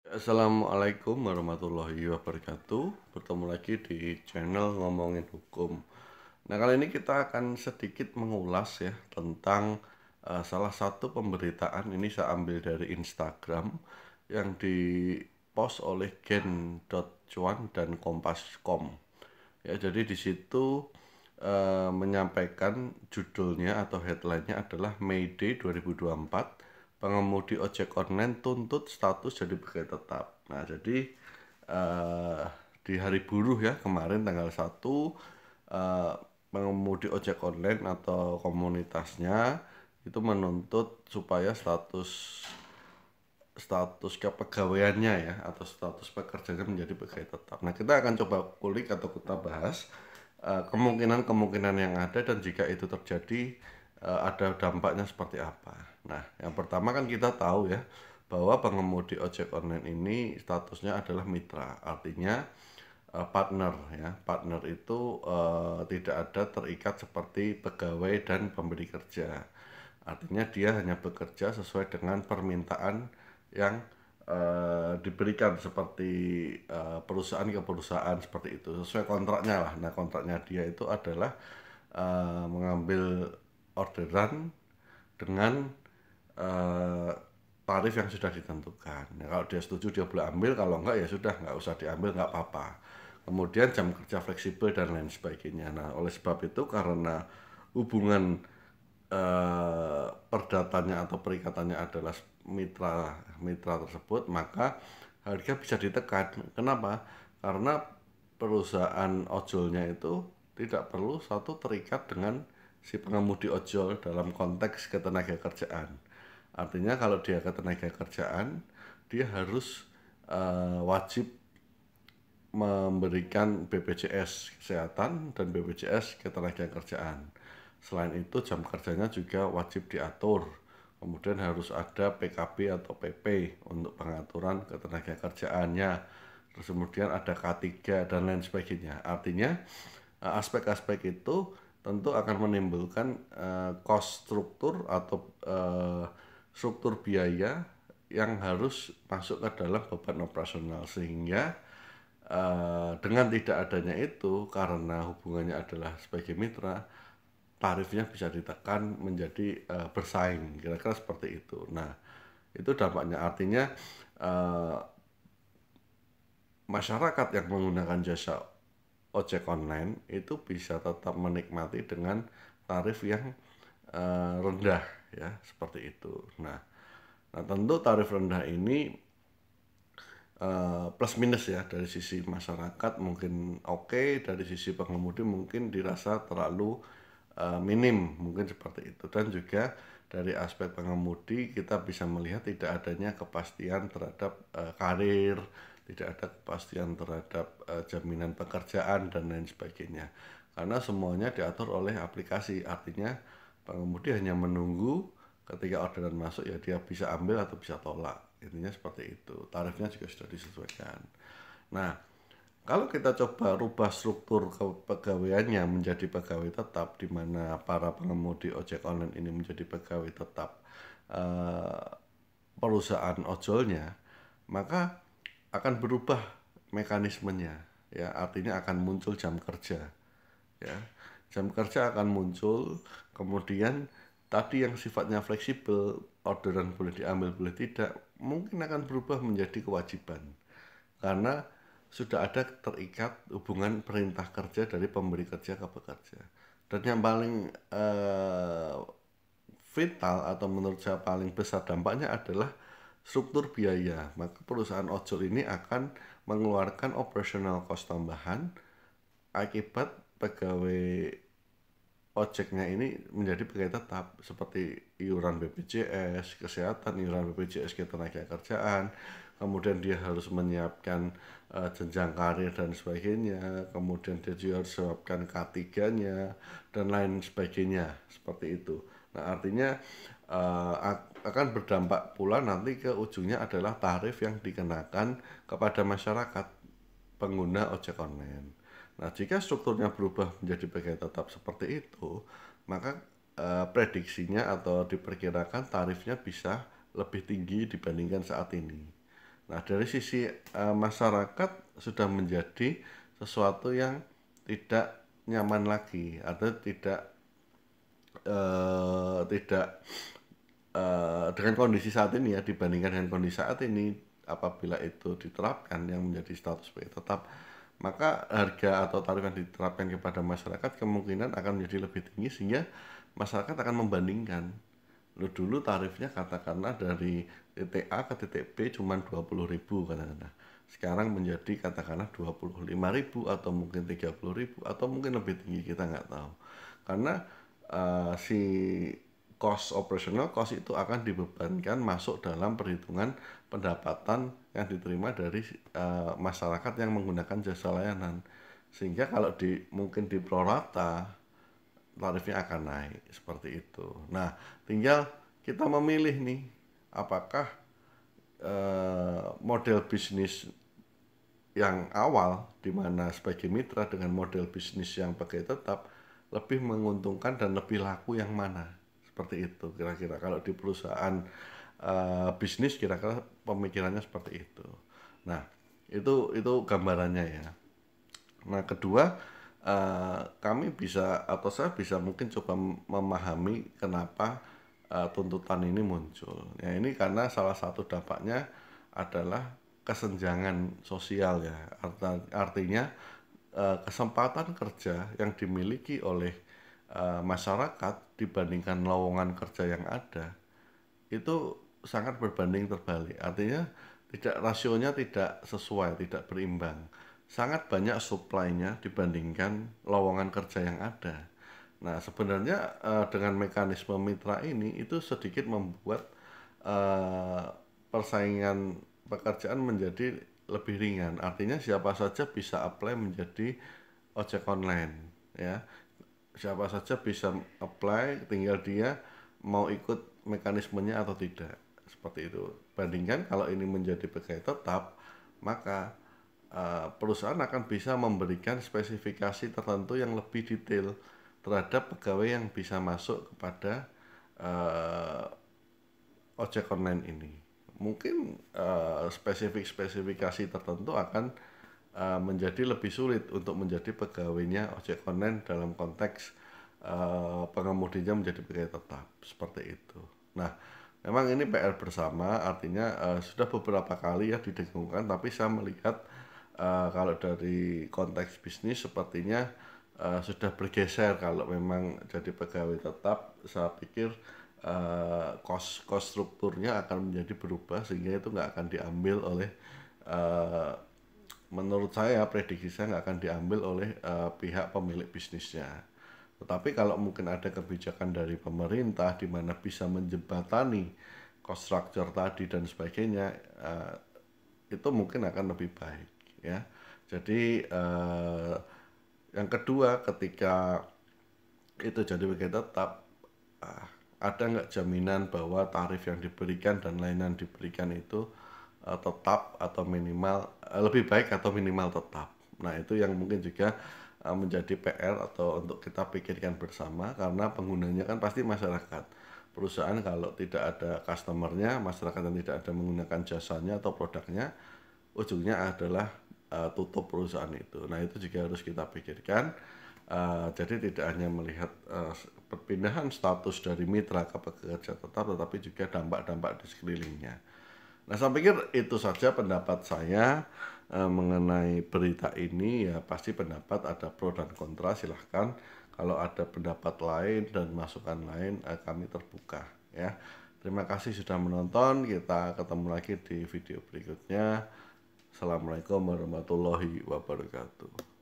Assalamualaikum warahmatullahi wabarakatuh. Bertemu lagi di channel Ngomongin Hukum. Nah, kali ini kita akan sedikit mengulas ya tentang salah satu pemberitaan. Ini saya ambil dari Instagram yang dipost oleh Gen.cuan dan Kompas.com. Ya, jadi di situ menyampaikan judulnya atau headline-nya adalah Mayday 2024, pengemudi ojek online tuntut status jadi pegawai tetap. Nah, jadi eh, di hari buruh ya kemarin tanggal 1, eh, pengemudi ojek online atau komunitasnya itu menuntut supaya status status kepegawaiannya ya atau status pekerjaannya menjadi pegawai tetap. Nah, kita akan coba kulik atau kita bahas kemungkinan-kemungkinan yang ada dan jika itu terjadi ada dampaknya seperti apa. Nah, yang pertama kan kita tahu ya bahwa pengemudi ojek online ini statusnya adalah mitra, artinya partner ya. Partner itu tidak ada terikat seperti pegawai dan pemberi kerja. Artinya dia hanya bekerja sesuai dengan permintaan yang diberikan seperti perusahaan ke perusahaan seperti itu sesuai kontraknya lah. Nah, kontraknya dia itu adalah mengambil orderan dengan eh, tarif yang sudah ditentukan. Ya, kalau dia setuju dia boleh ambil, kalau enggak ya sudah nggak usah diambil, nggak apa-apa. Kemudian jam kerja fleksibel dan lain sebagainya. Nah, oleh sebab itu karena hubungan perdatanya atau perikatannya adalah mitra mitra tersebut, maka harga bisa ditekan. Kenapa? Karena perusahaan ojolnya itu tidak perlu satu terikat dengan si pengemudi ojol dalam konteks ketenaga kerjaan. Artinya kalau dia ketenaga kerjaan, dia harus wajib memberikan BPJS kesehatan dan BPJS ketenaga kerjaan. Selain itu jam kerjanya juga wajib diatur. Kemudian harus ada PKB atau PP untuk pengaturan ketenaga kerjaannya. Terus kemudian ada K3 dan lain sebagainya. Artinya aspek-aspek itu tentu akan menimbulkan cost struktur atau struktur biaya yang harus masuk ke dalam beban operasional, sehingga dengan tidak adanya itu karena hubungannya adalah sebagai mitra, tarifnya bisa ditekan menjadi bersaing, kira-kira seperti itu. Nah, itu dampaknya, artinya uh, masyarakat yang menggunakan jasa ojek online itu bisa tetap menikmati dengan tarif yang rendah ya, seperti itu. Nah, tentu tarif rendah ini plus minus ya, dari sisi masyarakat mungkin oke, dari sisi pengemudi mungkin dirasa terlalu minim, mungkin seperti itu. Dan juga dari aspek pengemudi kita bisa melihat tidak adanya kepastian terhadap karir, tidak ada kepastian terhadap jaminan pekerjaan dan lain sebagainya, karena semuanya diatur oleh aplikasi. Artinya pengemudi hanya menunggu ketika orderan masuk, ya dia bisa ambil atau bisa tolak, intinya seperti itu. Tarifnya juga sudah disesuaikan. Nah, kalau kita coba rubah struktur kepegawaiannya menjadi pegawai tetap, di mana para pengemudi ojek online ini menjadi pegawai tetap eh, perusahaan ojolnya, maka akan berubah mekanismenya ya. Artinya akan muncul jam kerja ya. Jam kerja akan muncul, kemudian tadi yang sifatnya fleksibel, orderan boleh diambil boleh tidak, mungkin akan berubah menjadi kewajiban, karena sudah ada terikat hubungan perintah kerja dari pemberi kerja ke pekerja. Dan yang paling vital atau menurut saya paling besar dampaknya adalah struktur biaya. Maka perusahaan ojol ini akan mengeluarkan operational cost tambahan akibat pegawai ojeknya ini menjadi pegawai tetap, seperti iuran BPJS kesehatan, iuran BPJS ketenaga kerjaan, kemudian dia harus menyiapkan jenjang karir dan sebagainya, kemudian dia juga harus menyiapkan K3-nya dan lain sebagainya, seperti itu. Nah, artinya akan berdampak pula nanti ke ujungnya adalah tarif yang dikenakan kepada masyarakat pengguna ojek online. Nah, jika strukturnya berubah menjadi pegawai tetap seperti itu, maka prediksinya atau diperkirakan tarifnya bisa lebih tinggi dibandingkan saat ini. Nah, dari sisi masyarakat sudah menjadi sesuatu yang tidak nyaman lagi, atau tidak dengan kondisi saat ini ya, dibandingkan dengan kondisi saat ini. Apabila itu diterapkan yang menjadi status sebagai tetap, maka harga atau tarif yang diterapkan kepada masyarakat kemungkinan akan menjadi lebih tinggi, sehingga masyarakat akan membandingkan. Dulu tarifnya katakanlah dari titik A ke titik B cuma 20.000 katakanlah. Sekarang menjadi katakanlah 25.000 atau mungkin 30.000 atau mungkin lebih tinggi, kita nggak tahu. Karena si cost operational cost itu akan dibebankan masuk dalam perhitungan pendapatan yang diterima dari masyarakat yang menggunakan jasa layanan, sehingga kalau mungkin di prorata tarifnya akan naik seperti itu. Nah, tinggal kita memilih nih, apakah model bisnis yang awal di mana sebagai mitra dengan model bisnis yang pakai tetap lebih menguntungkan dan lebih laku yang mana, seperti itu kira-kira. Kalau di perusahaan bisnis kira-kira pemikirannya seperti itu. Nah, itu gambarannya ya. Nah, kedua, kami bisa atau saya bisa mungkin coba memahami kenapa tuntutan ini muncul. Ya, ini karena salah satu dampaknya adalah kesenjangan sosial ya. Artinya kesempatan kerja yang dimiliki oleh masyarakat dibandingkan lowongan kerja yang ada itu sangat berbanding terbalik. Artinya rasionya tidak sesuai, tidak berimbang. Sangat banyak supply-nya dibandingkan lowongan kerja yang ada. Nah, sebenarnya dengan mekanisme mitra ini itu sedikit membuat persaingan pekerjaan menjadi lebih ringan. Artinya siapa saja bisa apply menjadi ojek online, ya. Siapa saja bisa apply, tinggal dia mau ikut mekanismenya atau tidak, seperti itu. Bandingkan kalau ini menjadi pegawai tetap, maka perusahaan akan bisa memberikan spesifikasi tertentu yang lebih detail terhadap pegawai yang bisa masuk kepada ojek online ini. Mungkin spesifikasi tertentu akan menjadi lebih sulit untuk menjadi pegawainya ojek online dalam konteks pengemudinya menjadi pegawai tetap, seperti itu. Nah, memang ini PR bersama, artinya sudah beberapa kali ya didengungkan, tapi saya melihat kalau dari konteks bisnis sepertinya sudah bergeser. Kalau memang jadi pegawai tetap, saya pikir cost strukturnya akan menjadi berubah, sehingga itu nggak akan diambil oleh menurut saya, prediksi saya nggak akan diambil oleh pihak pemilik bisnisnya. Tetapi kalau mungkin ada kebijakan dari pemerintah di mana bisa menjembatani cost structure tadi dan sebagainya, itu mungkin akan lebih baik ya. Jadi yang kedua, ketika itu jadi pegawai tetap, ada nggak jaminan bahwa tarif yang diberikan dan layanan diberikan itu tetap atau minimal, lebih baik atau minimal tetap. Nah, itu yang mungkin juga menjadi PR atau untuk kita pikirkan bersama, karena penggunanya kan pasti masyarakat. Perusahaan kalau tidak ada customernya, masyarakat yang tidak ada menggunakan jasanya atau produknya, ujungnya adalah tutup perusahaan itu. Nah, itu juga harus kita pikirkan. Jadi tidak hanya melihat perpindahan status dari mitra ke pekerja tetap, tetapi juga dampak-dampak di sekelilingnya. Nah, saya pikir itu saja pendapat saya mengenai berita ini. Ya, pasti pendapat ada pro dan kontra, silahkan. Kalau ada pendapat lain dan masukan lain, kami terbuka ya. Terima kasih sudah menonton. Kita ketemu lagi di video berikutnya. Assalamualaikum warahmatullahi wabarakatuh.